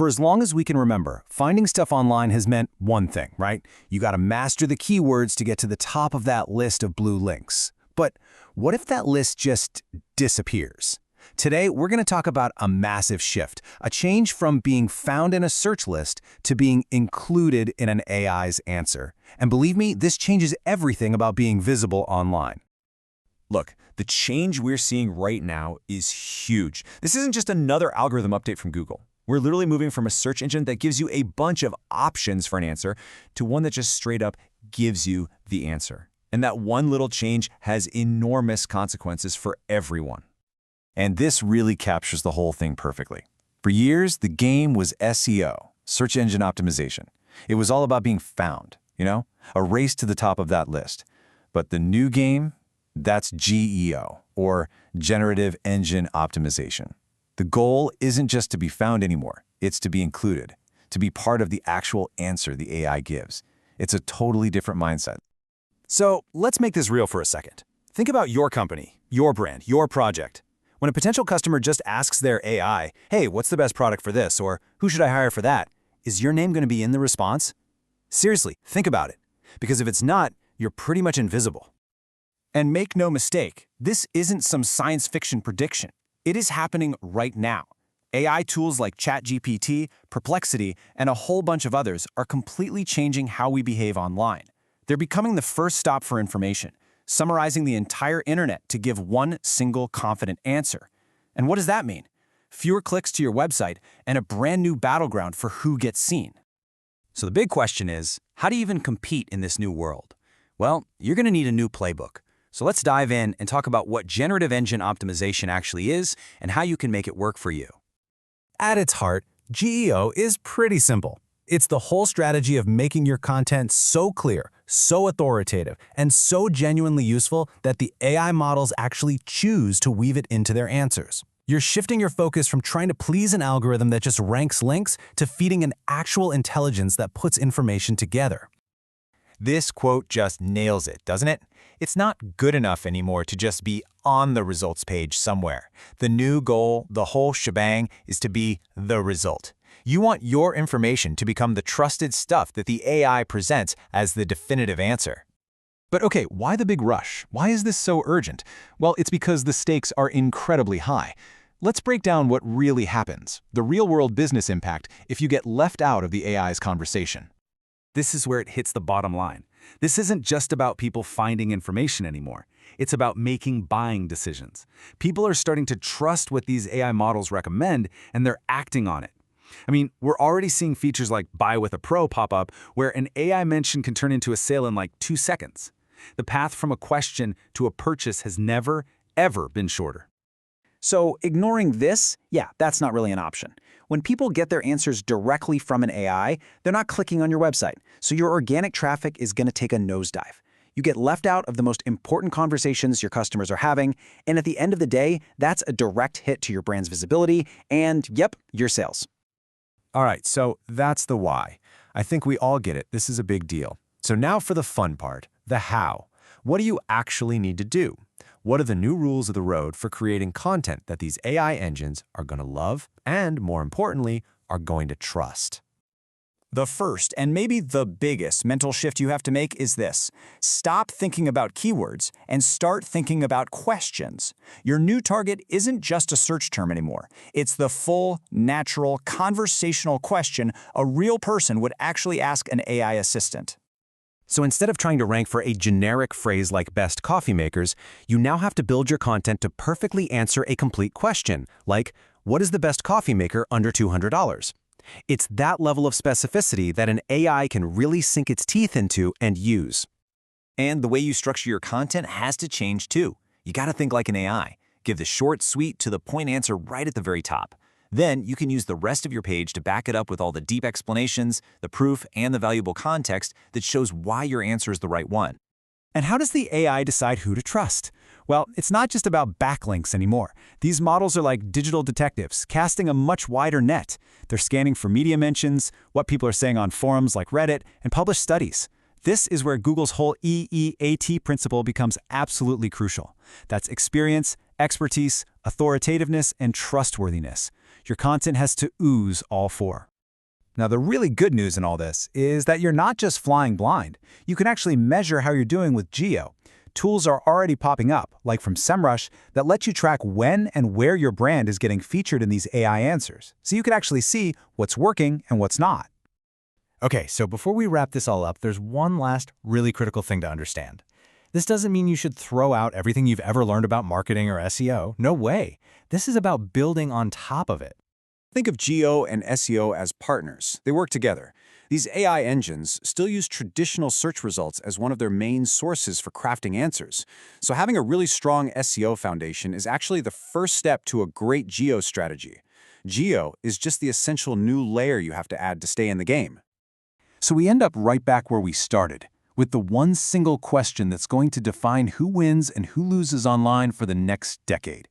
For as long as we can remember, finding stuff online has meant one thing, right? You got to master the keywords to get to the top of that list of blue links. But what if that list just disappears? Today, we're going to talk about a massive shift, a change from being found in a search list to being included in an AI's answer. And believe me, this changes everything about being visible online. Look, the change we're seeing right now is huge. This isn't just another algorithm update from Google. We're literally moving from a search engine that gives you a bunch of options for an answer to one that just straight up gives you the answer. And that one little change has enormous consequences for everyone. And this really captures the whole thing perfectly. For years, the game was SEO, search engine optimization. It was all about being found, a race to the top of that list. But the new game, that's GEO, or Generative Engine Optimization. The goal isn't just to be found anymore, it's to be included, to be part of the actual answer the AI gives. It's a totally different mindset. So let's make this real for a second. Think about your company, your brand, your project. When a potential customer just asks their AI, hey, what's the best product for this, or who should I hire for that, is your name going to be in the response? Seriously, think about it. Because if it's not, you're pretty much invisible. And make no mistake, this isn't some science fiction prediction. It is happening right now. AI tools like ChatGPT, Perplexity, and a whole bunch of others are completely changing how we behave online. They're becoming the first stop for information, summarizing the entire internet to give one single confident answer. And what does that mean? Fewer clicks to your website and a brand new battleground for who gets seen. So the big question is, how do you even compete in this new world? Well, you're going to need a new playbook. So let's dive in and talk about what generative engine optimization actually is and how you can make it work for you. At its heart, GEO is pretty simple. It's the whole strategy of making your content so clear, so authoritative, and so genuinely useful that the AI models actually choose to weave it into their answers. You're shifting your focus from trying to please an algorithm that just ranks links to feeding an actual intelligence that puts information together. This quote just nails it, doesn't it? It's not good enough anymore to just be on the results page somewhere. The new goal, the whole shebang, is to be the result. You want your information to become the trusted stuff that the AI presents as the definitive answer. But okay, why the big rush? Why is this so urgent? Well, it's because the stakes are incredibly high. Let's break down what really happens, the real-world business impact, if you get left out of the AI's conversation. This is where it hits the bottom line. This isn't just about people finding information anymore. It's about making buying decisions. People are starting to trust what these AI models recommend, and they're acting on it. I mean, we're already seeing features like Buy with a Pro pop up, where an AI mention can turn into a sale in like 2 seconds. The path from a question to a purchase has never, ever been shorter. So ignoring this, that's not really an option. When people get their answers directly from an AI, they're not clicking on your website, so your organic traffic is going to take a nosedive. You get left out of the most important conversations your customers are having, and at the end of the day, that's a direct hit to your brand's visibility and, your sales. All right, so that's the why. I think we all get it. This is a big deal. So now for the fun part, the how. What do you actually need to do? What are the new rules of the road for creating content that these AI engines are going to love and, more importantly, are going to trust? The first, and maybe the biggest mental shift you have to make is this. Stop thinking about keywords and start thinking about questions. Your new target isn't just a search term anymore. It's the full, natural, conversational question a real person would actually ask an AI assistant. So instead of trying to rank for a generic phrase like best coffee makers, you now have to build your content to perfectly answer a complete question, like, what is the best coffee maker under $200? It's that level of specificity that an AI can really sink its teeth into and use. And the way you structure your content has to change too. You got to think like an AI. Give the short, sweet, to the point answer right at the very top. Then you can use the rest of your page to back it up with all the deep explanations, the proof, and the valuable context that shows why your answer is the right one. And how does the AI decide who to trust? Well, it's not just about backlinks anymore. These models are like digital detectives, casting a much wider net. They're scanning for media mentions, what people are saying on forums like Reddit, and published studies. This is where Google's whole EEAT principle becomes absolutely crucial. That's experience, expertise, authoritativeness, and trustworthiness. Your content has to ooze all four. Now, the really good news in all this is that you're not just flying blind. You can actually measure how you're doing with GEO. Tools are already popping up, like from SEMrush, that let you track when and where your brand is getting featured in these AI answers, so you can actually see what's working and what's not. Okay, so before we wrap this all up, there's one last really critical thing to understand. This doesn't mean you should throw out everything you've ever learned about marketing or SEO. No way. This is about building on top of it. Think of GEO and SEO as partners. They work together. These AI engines still use traditional search results as one of their main sources for crafting answers. So having a really strong SEO foundation is actually the first step to a great GEO strategy. GEO is just the essential new layer you have to add to stay in the game. So we end up right back where we started, with the one single question that's going to define who wins and who loses online for the next decade.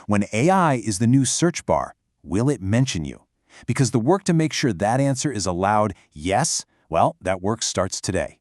When AI is the new search bar, will it mention you? Because the work to make sure that answer is a loud yes, well, that work starts today.